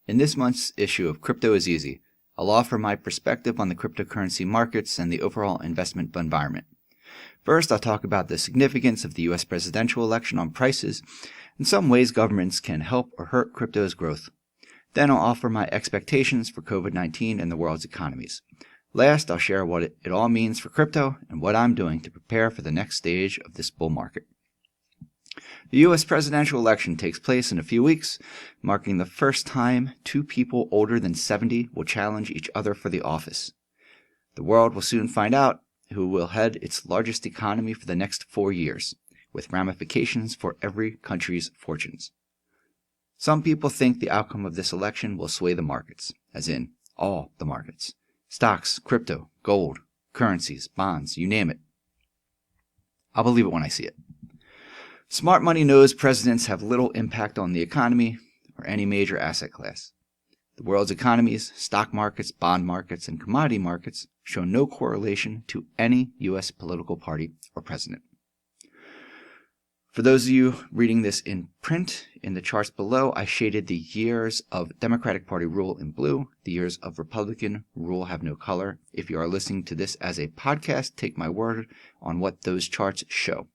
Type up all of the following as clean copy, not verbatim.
In this month's issue of Crypto is Easy, I'll offer my perspective on the cryptocurrency markets and the overall investment environment. First, I'll talk about the significance of the U.S. presidential election on prices and some ways governments can help or hurt crypto's growth. Then I'll offer my expectations for COVID-19 and the world's economies. Last, I'll share what it all means for crypto and what I'm doing to prepare for the next stage of this bull market. The U.S. presidential election takes place in a few weeks, marking the first time two people older than 70 will challenge each other for the office. The world will soon find out who will head its largest economy for the next 4 years, with ramifications for every country's fortunes. Some people think the outcome of this election will sway the markets, as in all the markets. Stocks, crypto, gold, currencies, bonds, you name it. I'll believe it when I see it. Smart money knows presidents have little impact on the economy or any major asset class. The world's economies, stock markets, bond markets, and commodity markets show no correlation to any U.S. political party or president. For those of you reading this in print, in the charts below, I shaded the years of Democratic Party rule in blue. The years of Republican rule have no color. If you are listening to this as a podcast, take my word on what those charts show.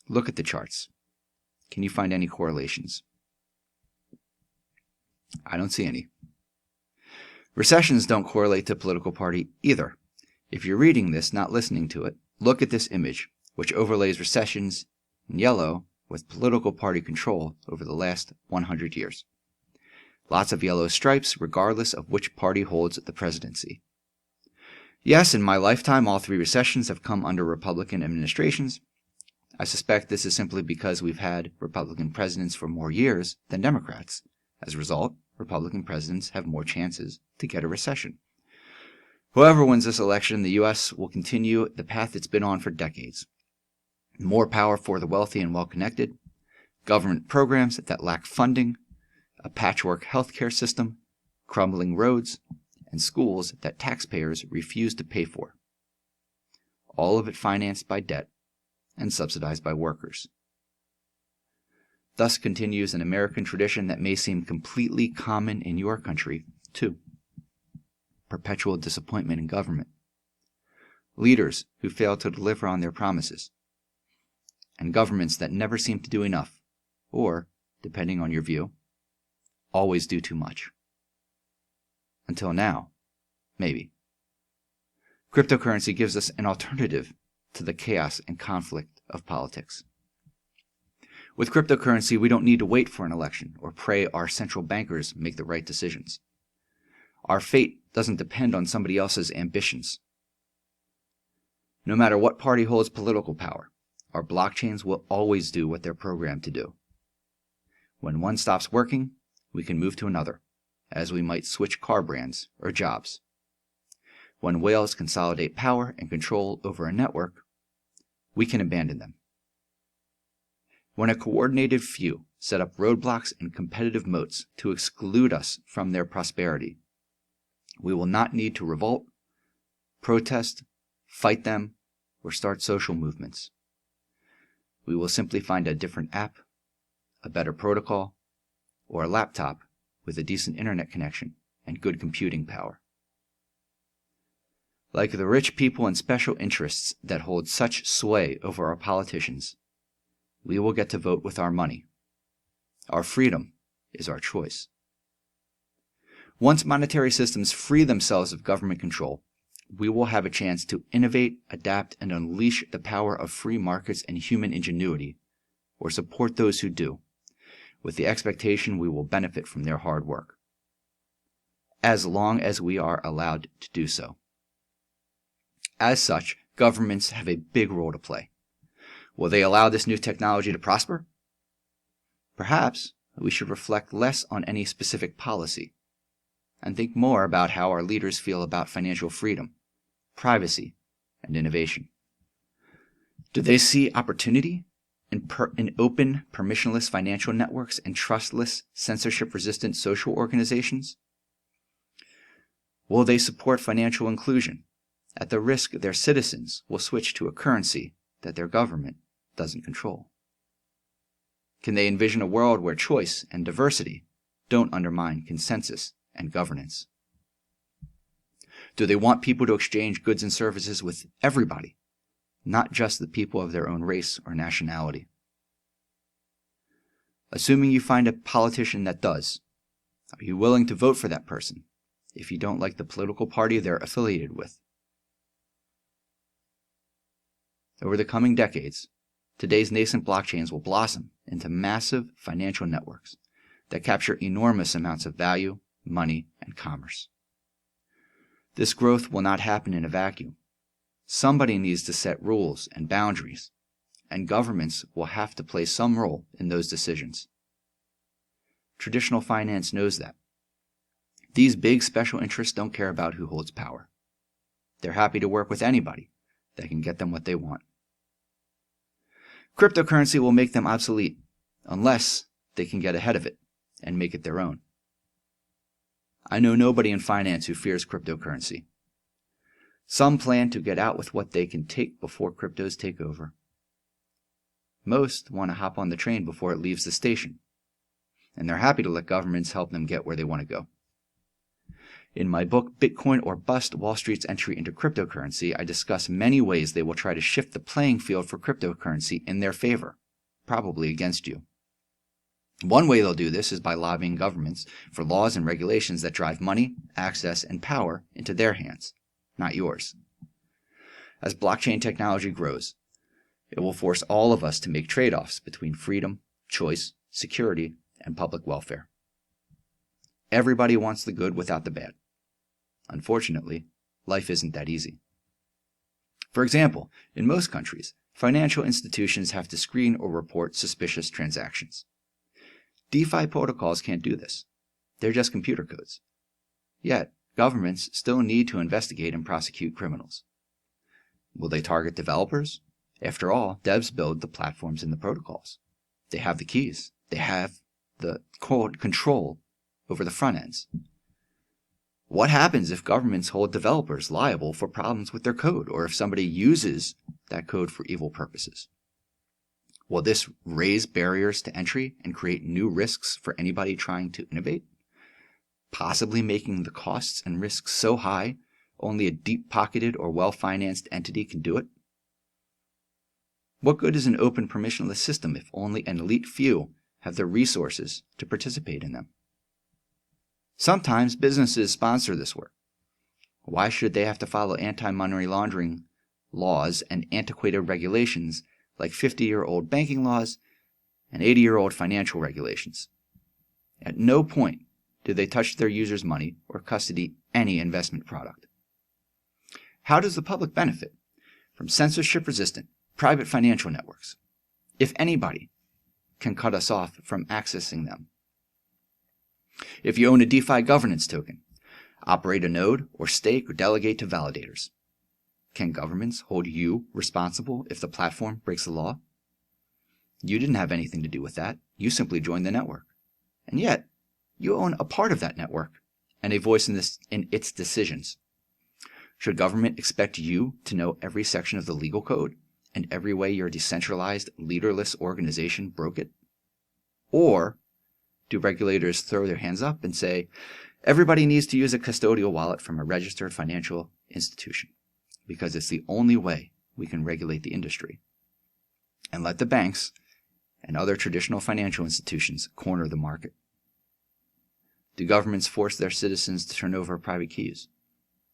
Look at the charts. Can you find any correlations? I don't see any. Recessions don't correlate to political party either. If you're reading this, not listening to it, look at this image, which overlays recessions in yellow with political party control over the last 100 years. Lots of yellow stripes regardless of which party holds the presidency. Yes, in my lifetime, all 3 recessions have come under Republican administrations. I suspect this is simply because we've had Republican presidents for more years than Democrats. As a result, Republican presidents have more chances to get a recession. Whoever wins this election, the U.S. will continue the path it's been on for decades. More power for the wealthy and well-connected, government programs that lack funding, a patchwork healthcare system, crumbling roads, and schools that taxpayers refuse to pay for. All of it financed by debt and subsidized by workers. Thus continues an American tradition that may seem completely common in your country, too. Perpetual disappointment in government. Leaders who fail to deliver on their promises. And governments that never seem to do enough, or, depending on your view, always do too much. Until now, maybe. Cryptocurrency gives us an alternative to the chaos and conflict of politics. With cryptocurrency, we don't need to wait for an election or pray our central bankers make the right decisions. Our fate doesn't depend on somebody else's ambitions. No matter what party holds political power, our blockchains will always do what they're programmed to do. When one stops working, we can move to another, as we might switch car brands or jobs. When whales consolidate power and control over a network, we can abandon them. When a coordinated few set up roadblocks and competitive moats to exclude us from their prosperity, we will not need to revolt, protest, fight them, or start social movements. We will simply find a different app, a better protocol, or a laptop with a decent internet connection and good computing power. Like the rich people and special interests that hold such sway over our politicians, we will get to vote with our money. Our freedom is our choice. Once monetary systems free themselves of government control, we will have a chance to innovate, adapt, and unleash the power of free markets and human ingenuity, or support those who do, with the expectation we will benefit from their hard work, as long as we are allowed to do so. As such, governments have a big role to play. Will they allow this new technology to prosper? Perhaps we should reflect less on any specific policy and think more about how our leaders feel about financial freedom, privacy, and innovation. Do they see opportunity in open, permissionless financial networks and trustless, censorship-resistant social organizations? Will they support financial inclusion, at the risk their citizens will switch to a currency that their government doesn't control? Can they envision a world where choice and diversity don't undermine consensus and governance. Do they want people to exchange goods and services with everybody, not just the people of their own race or nationality? Assuming you find a politician that does, are you willing to vote for that person if you don't like the political party they're affiliated with? Over the coming decades, today's nascent blockchains will blossom into massive financial networks that capture enormous amounts of value, money, and commerce. This growth will not happen in a vacuum. Somebody needs to set rules and boundaries, and governments will have to play some role in those decisions. Traditional finance knows that. These big special interests don't care about who holds power. They're happy to work with anybody that can get them what they want. Cryptocurrency will make them obsolete unless they can get ahead of it and make it their own. I know nobody in finance who fears cryptocurrency. Some plan to get out with what they can take before cryptos take over. Most want to hop on the train before it leaves the station, and they're happy to let governments help them get where they want to go. In my book, Bitcoin or Bust: Wall Street's Entry into Cryptocurrency, I discuss many ways they will try to shift the playing field for cryptocurrency in their favor, probably against you. One way they'll do this is by lobbying governments for laws and regulations that drive money, access, and power into their hands, not yours. As blockchain technology grows, it will force all of us to make trade-offs between freedom, choice, security, and public welfare. Everybody wants the good without the bad. Unfortunately, life isn't that easy. For example, in most countries, financial institutions have to screen or report suspicious transactions. DeFi protocols can't do this. They're just computer codes. Yet, governments still need to investigate and prosecute criminals. Will they target developers? After all, devs build the platforms and the protocols. They have the keys. They have the control over the front ends. What happens if governments hold developers liable for problems with their code, or if somebody uses that code for evil purposes? Will this raise barriers to entry and create new risks for anybody trying to innovate, possibly making the costs and risks so high only a deep-pocketed or well-financed entity can do it? What good is an open permissionless system if only an elite few have the resources to participate in them? Sometimes businesses sponsor this work. Why should they have to follow anti-money laundering laws and antiquated regulations like 50-year-old banking laws and 80-year-old financial regulations? At no point do they touch their users' money or custody any investment product. How does the public benefit from censorship-resistant private financial networks, if anybody can cut us off from accessing them? If you own a DeFi governance token, operate a node, or stake or delegate to validators, can governments hold you responsible if the platform breaks the law? You didn't have anything to do with that. You simply joined the network. And yet, you own a part of that network and a voice in its decisions. Should government expect you to know every section of the legal code and every way your decentralized, leaderless organization broke it? Or do regulators throw their hands up and say, everybody needs to use a custodial wallet from a registered financial institution because it's the only way we can regulate the industry, and let the banks and other traditional financial institutions corner the market? Do governments force their citizens to turn over private keys,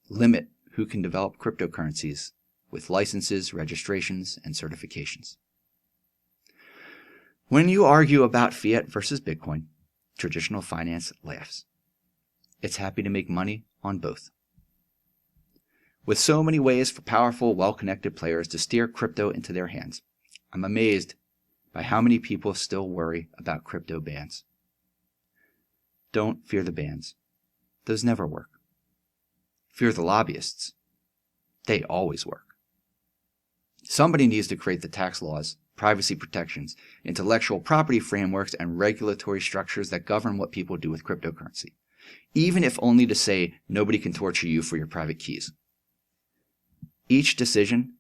limit who can develop cryptocurrencies with licenses, registrations, and certifications? When you argue about fiat versus Bitcoin, traditional finance laughs. It's happy to make money on both. With so many ways for powerful, well-connected players to steer crypto into their hands, I'm amazed by how many people still worry about crypto bans. Don't fear the bans. Those never work. Fear the lobbyists. They always work. Somebody needs to create the tax laws, privacy protections, intellectual property frameworks, and regulatory structures that govern what people do with cryptocurrency, even if only to say nobody can torture you for your private keys. Each decision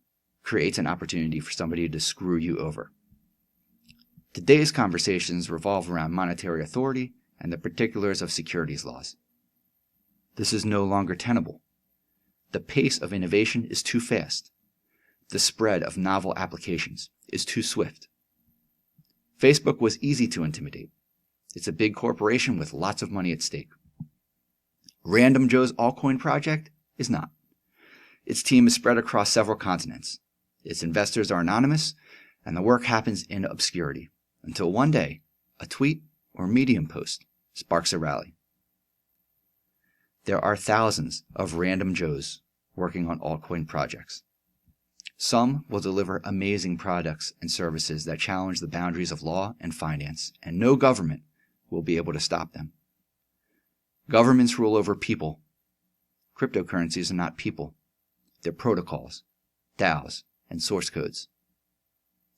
creates an opportunity for somebody to screw you over. Today's conversations revolve around monetary authority and the particulars of securities laws. This is no longer tenable. The pace of innovation is too fast. The spread of novel applications is too swift. Facebook was easy to intimidate. It's a big corporation with lots of money at stake. Random Joe's altcoin project is not. Its team is spread across several continents. Its investors are anonymous, and the work happens in obscurity, until one day, a tweet or Medium post sparks a rally. There are thousands of Random Joes working on altcoin projects. Some will deliver amazing products and services that challenge the boundaries of law and finance, and no government will be able to stop them. Governments rule over people. Cryptocurrencies are not people. They're protocols, DAOs, and source codes.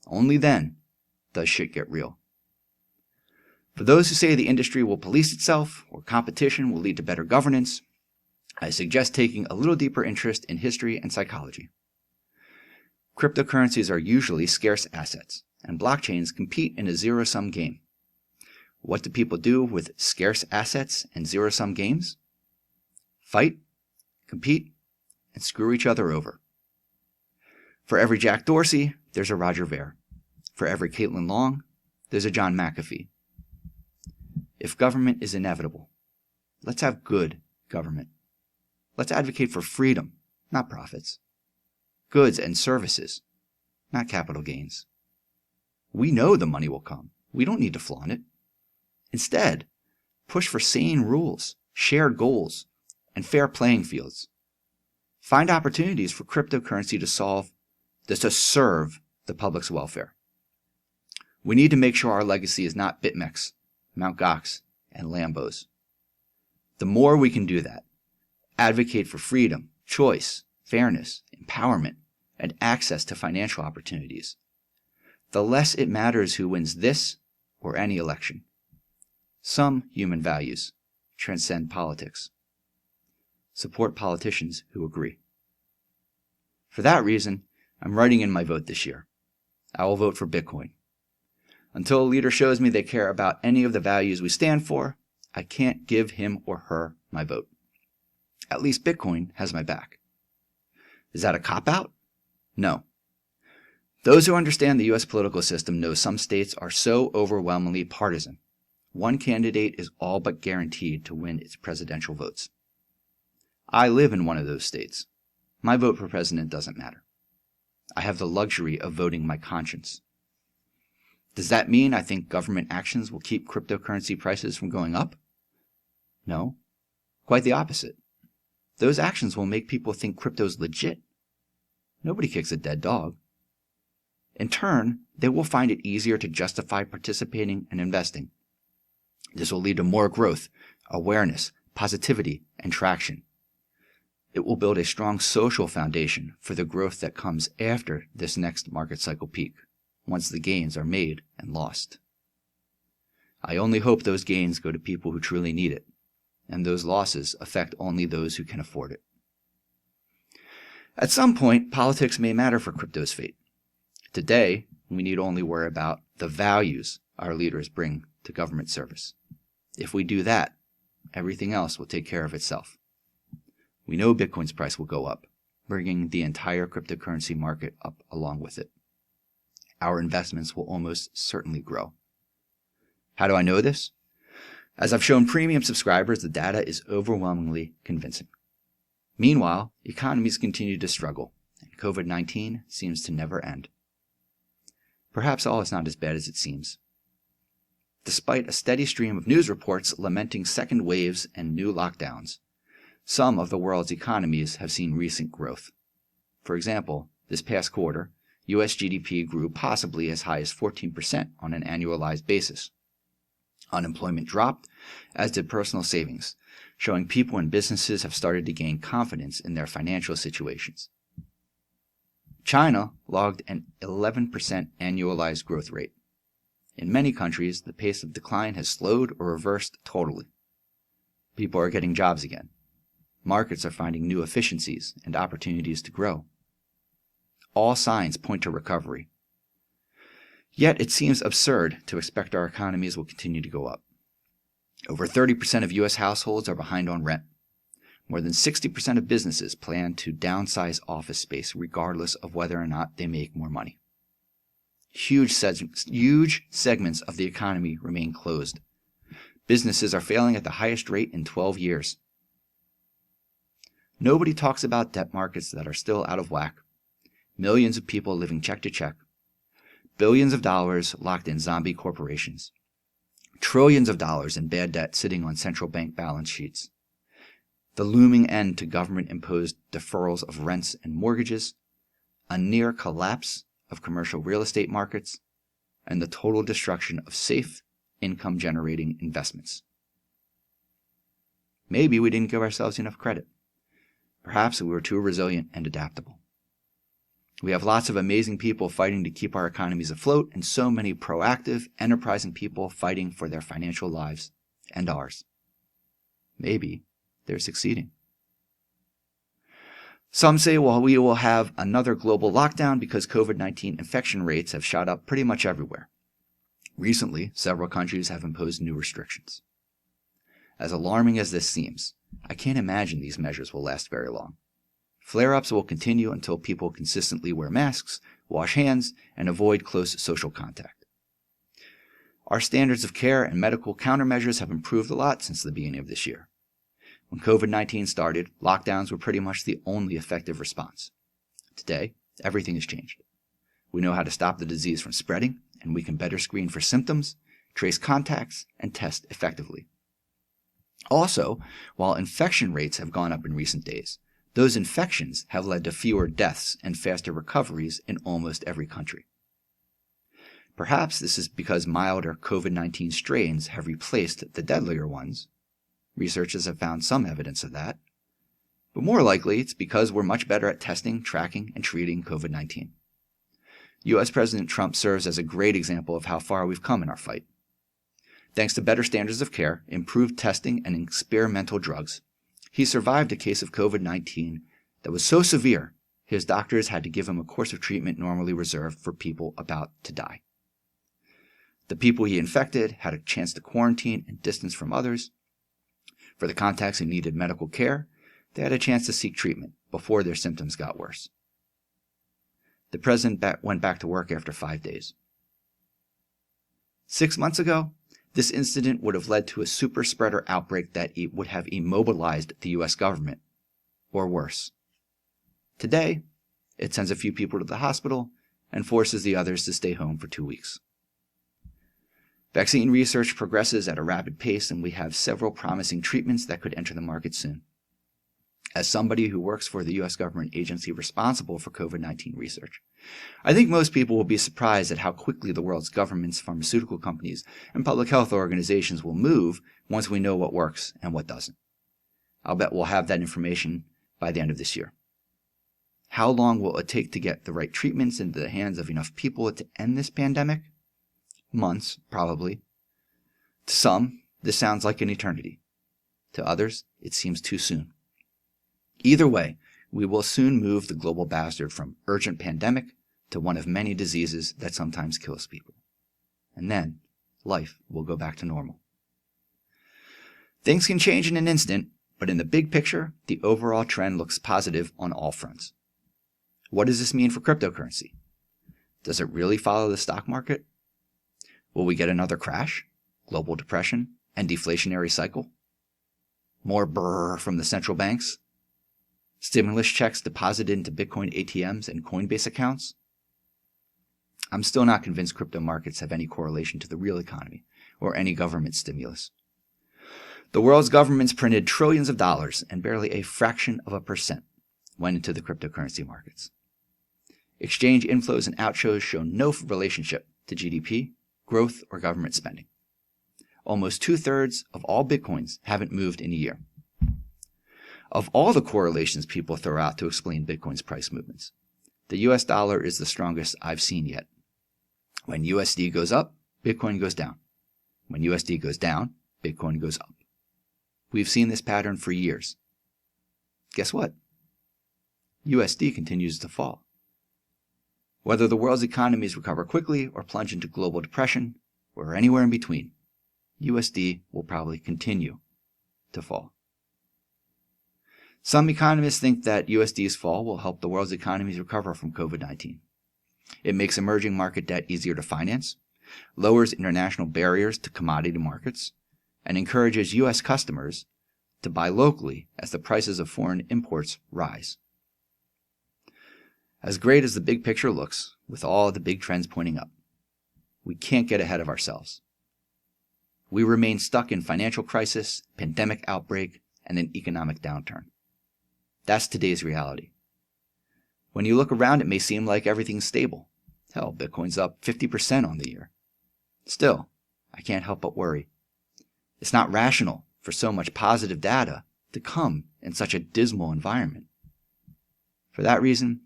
Only then does shit get real. For those who say the industry will police itself or competition will lead to better governance, I suggest taking a little deeper interest in history and psychology. Cryptocurrencies are usually scarce assets, and blockchains compete in a zero-sum game. What do people do with scarce assets and zero-sum games? Fight, compete, and screw each other over. For every Jack Dorsey, there's a Roger Ver. For every Caitlin Long, there's a John McAfee. If government is inevitable, let's have good government. Let's advocate for freedom, not profits. Goods and services, not capital gains. We know the money will come. We don't need to flaunt it. Instead, push for sane rules, shared goals, and fair playing fields. Find opportunities for cryptocurrency to serve the public's welfare. We need to make sure our legacy is not BitMEX, Mt. Gox, and Lambos. The more we can do that, advocate for freedom, choice, fairness, empowerment, and access to financial opportunities, the less it matters who wins this or any election. Some human values transcend politics. Support politicians who agree. For that reason, I'm writing in my vote this year. I will vote for Bitcoin. Until a leader shows me they care about any of the values we stand for, I can't give him or her my vote. At least Bitcoin has my back. Is that a cop-out? No. Those who understand the U.S. political system know some states are so overwhelmingly partisan. One candidate is all but guaranteed to win its presidential votes. I live in one of those states. My vote for president doesn't matter. I have the luxury of voting my conscience. Does that mean I think government actions will keep cryptocurrency prices from going up? No. Quite the opposite. Those actions will make people think crypto's legit. Nobody kicks a dead dog. In turn, they will find it easier to justify participating and investing. This will lead to more growth, awareness, positivity, and traction. It will build a strong social foundation for the growth that comes after this next market cycle peak, once the gains are made and lost. I only hope those gains go to people who truly need it, and those losses affect only those who can afford it. At some point, politics may matter for crypto's fate. Today, we need only worry about the values our leaders bring to government service. If we do that, everything else will take care of itself. We know Bitcoin's price will go up, bringing the entire cryptocurrency market up along with it. Our investments will almost certainly grow. How do I know this? As I've shown premium subscribers, the data is overwhelmingly convincing. Meanwhile, economies continue to struggle, and COVID-19 seems to never end. Perhaps all is not as bad as it seems. Despite a steady stream of news reports lamenting second waves and new lockdowns, some of the world's economies have seen recent growth. For example, this past quarter, U.S. GDP grew possibly as high as 14% on an annualized basis. Unemployment dropped, as did personal savings, showing people and businesses have started to gain confidence in their financial situations. China logged an 11% annualized growth rate. In many countries, the pace of decline has slowed or reversed totally. People are getting jobs again. Markets are finding new efficiencies and opportunities to grow. All signs point to recovery. Yet it seems absurd to expect our economies will continue to go up. Over 30% of U.S. households are behind on rent. More than 60% of businesses plan to downsize office space regardless of whether or not they make more money. Huge segments of the economy remain closed. Businesses are failing at the highest rate in 12 years. Nobody talks about debt markets that are still out of whack. Millions of people living check to check. Billions of dollars locked in zombie corporations. Trillions of dollars in bad debt sitting on central bank balance sheets. The looming end to government-imposed deferrals of rents and mortgages, a near collapse of commercial real estate markets, and the total destruction of safe, income-generating investments. Maybe we didn't give ourselves enough credit. Perhaps we were too resilient and adaptable. We have lots of amazing people fighting to keep our economies afloat, and so many proactive, enterprising people fighting for their financial lives and ours. Maybe they're succeeding. Some say, well, we will have another global lockdown because COVID-19 infection rates have shot up pretty much everywhere. Recently, several countries have imposed new restrictions. As alarming as this seems, I can't imagine these measures will last very long. Flare-ups will continue until people consistently wear masks, wash hands, and avoid close social contact. Our standards of care and medical countermeasures have improved a lot since the beginning of this year. When COVID-19 started, lockdowns were pretty much the only effective response. Today, everything has changed. We know how to stop the disease from spreading, and we can better screen for symptoms, trace contacts, and test effectively. Also, while infection rates have gone up in recent days, those infections have led to fewer deaths and faster recoveries in almost every country. Perhaps this is because milder COVID-19 strains have replaced the deadlier ones. Researchers have found some evidence of that. But more likely, it's because we're much better at testing, tracking, and treating COVID-19. U.S. President Trump serves as a great example of how far we've come in our fight. Thanks to better standards of care, improved testing, and experimental drugs, he survived a case of COVID-19 that was so severe, his doctors had to give him a course of treatment normally reserved for people about to die. The people he infected had a chance to quarantine and distance from others. For the contacts who needed medical care, they had a chance to seek treatment before their symptoms got worse. The president went back to work after 5 days. 6 months ago, this incident would have led to a super spreader outbreak that would have immobilized the U.S. government, or worse. Today, it sends a few people to the hospital and forces the others to stay home for 2 weeks. Vaccine research progresses at a rapid pace, and we have several promising treatments that could enter the market soon. As somebody who works for the U.S. government agency responsible for COVID-19 research, I think most people will be surprised at how quickly the world's governments, pharmaceutical companies, and public health organizations will move once we know what works and what doesn't. I'll bet we'll have that information by the end of this year. How long will it take to get the right treatments into the hands of enough people to end this pandemic? Months, probably. To some, this sounds like an eternity. To others, it seems too soon. Either way, we will soon move the global bastard from urgent pandemic to one of many diseases that sometimes kills people. And then, life will go back to normal. Things can change in an instant, but in the big picture, the overall trend looks positive on all fronts. What does this mean for cryptocurrency? Does it really follow the stock market? Will we get another crash, global depression, and deflationary cycle? More brrr from the central banks? Stimulus checks deposited into Bitcoin ATMs and Coinbase accounts? I'm still not convinced crypto markets have any correlation to the real economy or any government stimulus. The world's governments printed trillions of dollars, and barely a fraction of a percent went into the cryptocurrency markets. Exchange inflows and outflows show no relationship to GDP, growth, or government spending. Almost 2/3 of all Bitcoins haven't moved in a year. Of all the correlations people throw out to explain Bitcoin's price movements, the US dollar is the strongest I've seen yet. When USD goes up, Bitcoin goes down. When USD goes down, Bitcoin goes up. We've seen this pattern for years. Guess what? USD continues to fall. Whether the world's economies recover quickly or plunge into global depression, or anywhere in between, USD will probably continue to fall. Some economists think that USD's fall will help the world's economies recover from COVID-19. It makes emerging market debt easier to finance, lowers international barriers to commodity markets, and encourages U.S. customers to buy locally as the prices of foreign imports rise. As great as the big picture looks, with all the big trends pointing up, we can't get ahead of ourselves. We remain stuck in financial crisis, pandemic outbreak, and an economic downturn. That's today's reality. When you look around, it may seem like everything's stable. Hell, Bitcoin's up 50% on the year. Still, I can't help but worry. It's not rational for so much positive data to come in such a dismal environment. For that reason,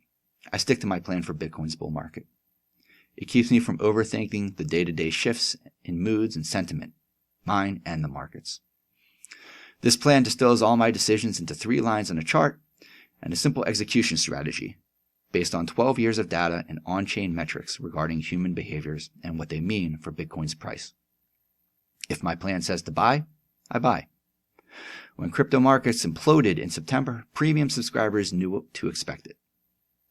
I stick to my plan for Bitcoin's bull market. It keeps me from overthinking the day-to-day shifts in moods and sentiment, mine and the markets. This plan distills all my decisions into 3 lines on a chart and a simple execution strategy based on 12 years of data and on-chain metrics regarding human behaviors and what they mean for Bitcoin's price. If my plan says to buy, I buy. When crypto markets imploded in September, premium subscribers knew what to expect it.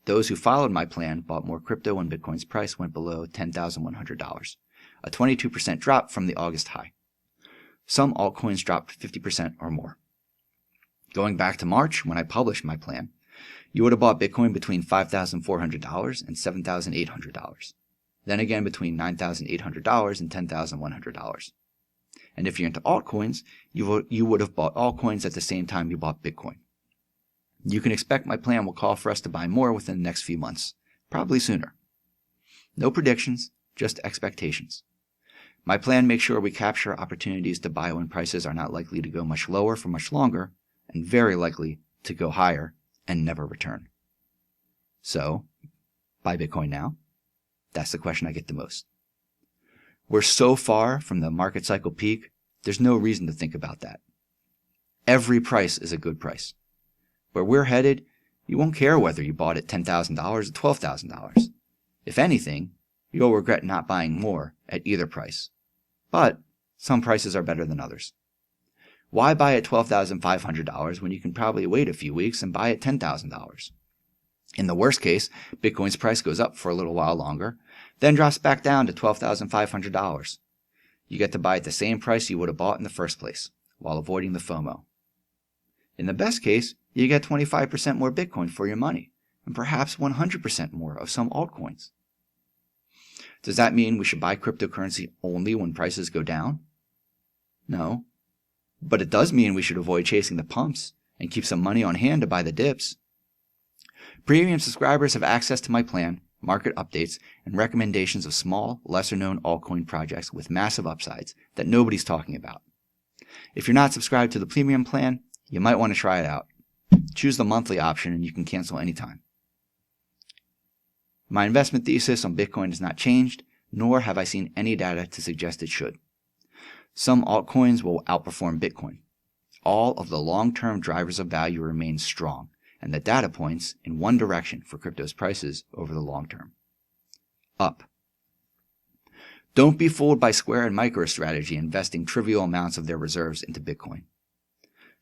Those who followed my plan bought more crypto when Bitcoin's price went below $10,100, a 22% drop from the August high. Some altcoins dropped 50% or more. Going back to March, when I published my plan, you would have bought Bitcoin between $5,400 and $7,800. Then again between $9,800 and $10,100. And if you're into altcoins, you would have bought altcoins at the same time you bought Bitcoin. You can expect my plan will call for us to buy more within the next few months, probably sooner. No predictions, just expectations. My plan makes sure we capture opportunities to buy when prices are not likely to go much lower for much longer, and very likely to go higher and never return. So, buy Bitcoin now? That's the question I get the most. We're so far from the market cycle peak, there's no reason to think about that. Every price is a good price. Where we're headed, you won't care whether you bought at $10,000 or $12,000. If anything, you'll regret not buying more at either price. But some prices are better than others. Why buy at $12,500 when you can probably wait a few weeks and buy at $10,000? In the worst case, Bitcoin's price goes up for a little while longer, then drops back down to $12,500. You get to buy at the same price you would have bought in the first place, while avoiding the FOMO. In the best case, you get 25% more Bitcoin for your money, and perhaps 100% more of some altcoins. Does that mean we should buy cryptocurrency only when prices go down? No. But it does mean we should avoid chasing the pumps and keep some money on hand to buy the dips. Premium subscribers have access to my plan, market updates, and recommendations of small, lesser-known altcoin projects with massive upsides that nobody's talking about. If you're not subscribed to the premium plan, you might want to try it out. Choose the monthly option and you can cancel anytime. My investment thesis on Bitcoin has not changed, nor have I seen any data to suggest it should. Some altcoins will outperform Bitcoin. All of the long-term drivers of value remain strong, and the data points in one direction for crypto's prices over the long term. Up. Don't be fooled by Square and MicroStrategy investing trivial amounts of their reserves into Bitcoin.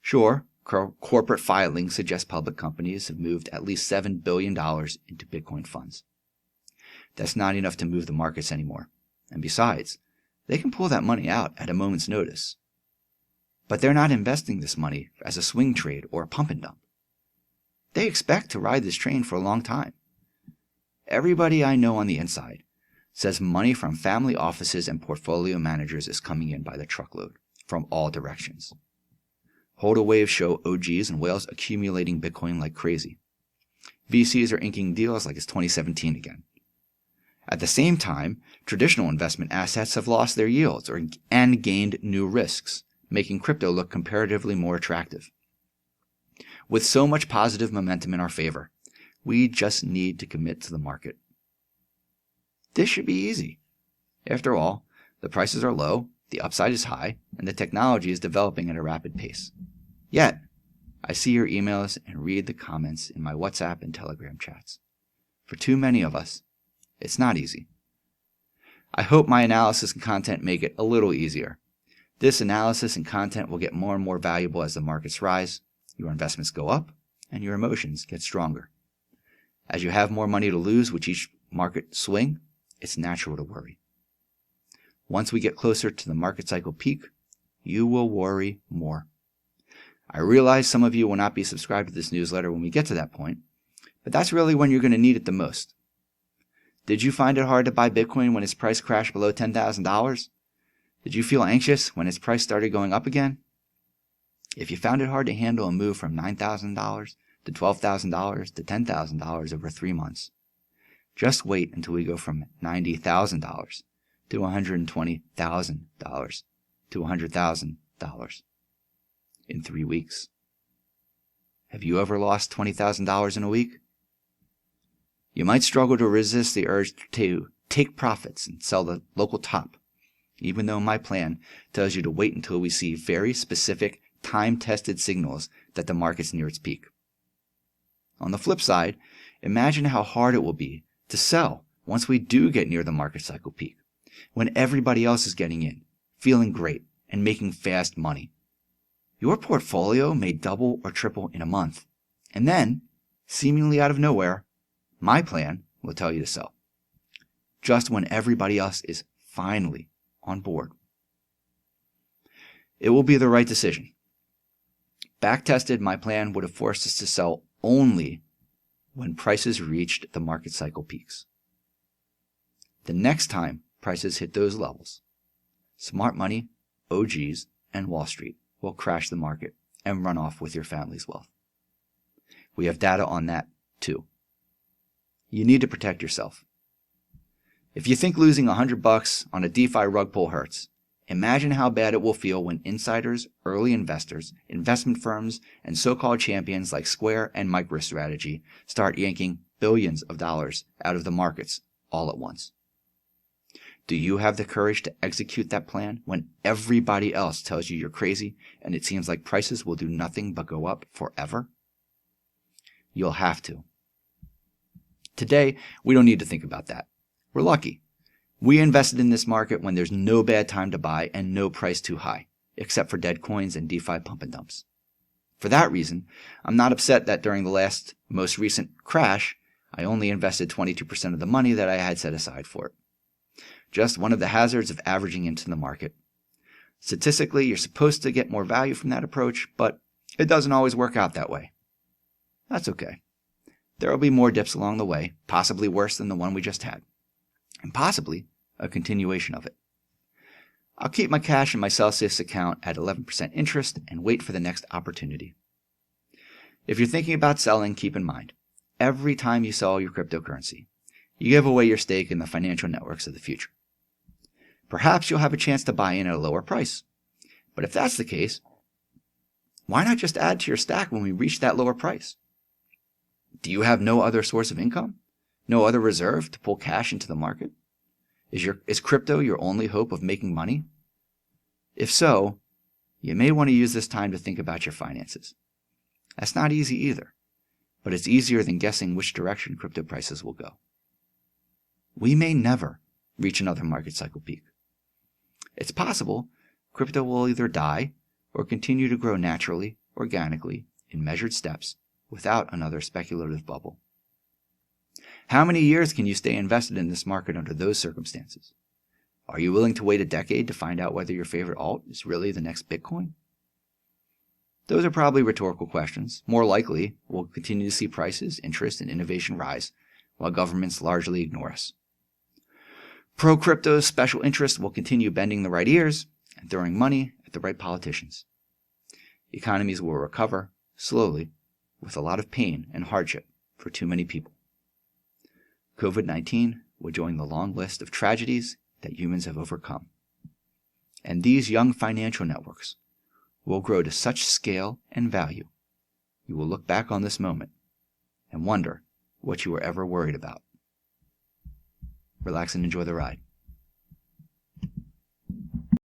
Sure, corporate filings suggest public companies have moved at least $7 billion into Bitcoin funds. That's not enough to move the markets anymore. And besides, they can pull that money out at a moment's notice. But they're not investing this money as a swing trade or a pump and dump. They expect to ride this train for a long time. Everybody I know on the inside says money from family offices and portfolio managers is coming in by the truckload from all directions. Hodl waves show OGs and whales accumulating Bitcoin like crazy. VCs are inking deals like it's 2017 again. At the same time, traditional investment assets have lost their yields and gained new risks, making crypto look comparatively more attractive. With so much positive momentum in our favor, we just need to commit to the market. This should be easy. After all, the prices are low, the upside is high, and the technology is developing at a rapid pace. Yet, I see your emails and read the comments in my WhatsApp and Telegram chats. For too many of us, it's not easy. I hope my analysis and content make it a little easier. This analysis and content will get more and more valuable as the markets rise, your investments go up, and your emotions get stronger. As you have more money to lose with each market swing, it's natural to worry. Once we get closer to the market cycle peak, you will worry more. I realize some of you will not be subscribed to this newsletter when we get to that point, but that's really when you're going to need it the most. Did you find it hard to buy Bitcoin when its price crashed below $10,000? Did you feel anxious when its price started going up again? If you found it hard to handle a move from $9,000 to $12,000 to $10,000 over 3 months, just wait until we go from $90,000 to $120,000 to $100,000 in 3 weeks. Have you ever lost $20,000 in a week? You might struggle to resist the urge to take profits and sell the local top, even though my plan tells you to wait until we see very specific, time-tested signals that the market's near its peak. On the flip side, imagine how hard it will be to sell once we do get near the market cycle peak, when everybody else is getting in, feeling great, and making fast money. Your portfolio may double or triple in a month, and then, seemingly out of nowhere, my plan will tell you to sell, just when everybody else is finally on board. It will be the right decision. Back-tested, my plan would have forced us to sell only when prices reached the market cycle peaks. The next time prices hit those levels, smart money, OGs, and Wall Street will crash the market and run off with your family's wealth. We have data on that too. You need to protect yourself. If you think losing $100 on a DeFi rug pull hurts, imagine how bad it will feel when insiders, early investors, investment firms, and so-called champions like Square and MicroStrategy start yanking billions of dollars out of the markets all at once. Do you have the courage to execute that plan when everybody else tells you you're crazy and it seems like prices will do nothing but go up forever? You'll have to. Today, we don't need to think about that. We're lucky. We invested in this market when there's no bad time to buy and no price too high, except for dead coins and DeFi pump and dumps. For that reason, I'm not upset that during the most recent crash, I only invested 22% of the money that I had set aside for it. Just one of the hazards of averaging into the market. Statistically, you're supposed to get more value from that approach, but it doesn't always work out that way. That's okay. There will be more dips along the way, possibly worse than the one we just had, and possibly a continuation of it. I'll keep my cash in my Celsius account at 11% interest and wait for the next opportunity. If you're thinking about selling, keep in mind, every time you sell your cryptocurrency, you give away your stake in the financial networks of the future. Perhaps you'll have a chance to buy in at a lower price. But if that's the case, why not just add to your stack when we reach that lower price? Do you have no other source of income? No other reserve to pull cash into the market? Is crypto your only hope of making money? If so, you may want to use this time to think about your finances. That's not easy either, but it's easier than guessing which direction crypto prices will go. We may never reach another market cycle peak. It's possible crypto will either die or continue to grow naturally, organically, in measured steps without another speculative bubble. How many years can you stay invested in this market under those circumstances? Are you willing to wait a decade to find out whether your favorite alt is really the next Bitcoin? Those are probably rhetorical questions. More likely, we'll continue to see prices, interest, and innovation rise, while governments largely ignore us. Pro-crypto special interests will continue bending the right ears and throwing money at the right politicians. Economies will recover, slowly, with a lot of pain and hardship for too many people. COVID-19 will join the long list of tragedies that humans have overcome. And these young financial networks will grow to such scale and value, you will look back on this moment and wonder what you were ever worried about. Relax and enjoy the ride.